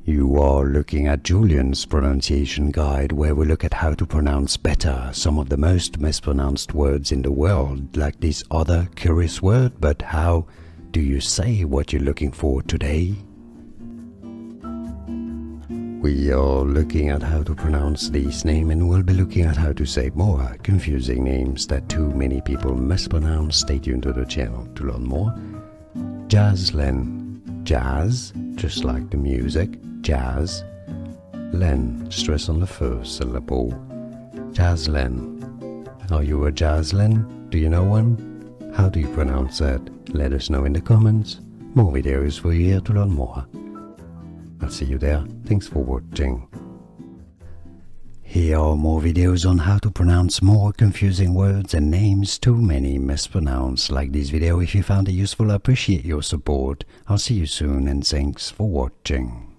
You are looking at Julian's pronunciation guide, where we look at how to pronounce better some of the most mispronounced words in the world, like this other curious word. But how do you say what you're looking for today? We are looking at how to pronounce this name, and we'll be looking at how to say more confusing names that too many people mispronounce. Stay tuned to the channel to learn more. Jazzlyn. Jazz, just like the music. Jazz. Len, stress on the first syllable. Jazzlyn. Are you a Jazzlyn? Do you know one? How do you pronounce that? Let us know in the comments. More videos for you here to learn more. I'll see you there. Thanks for watching. Here are more videos on how to pronounce more confusing words and names too many mispronounced. Like this video if you found it useful. I appreciate your support. I'll see you soon and thanks for watching.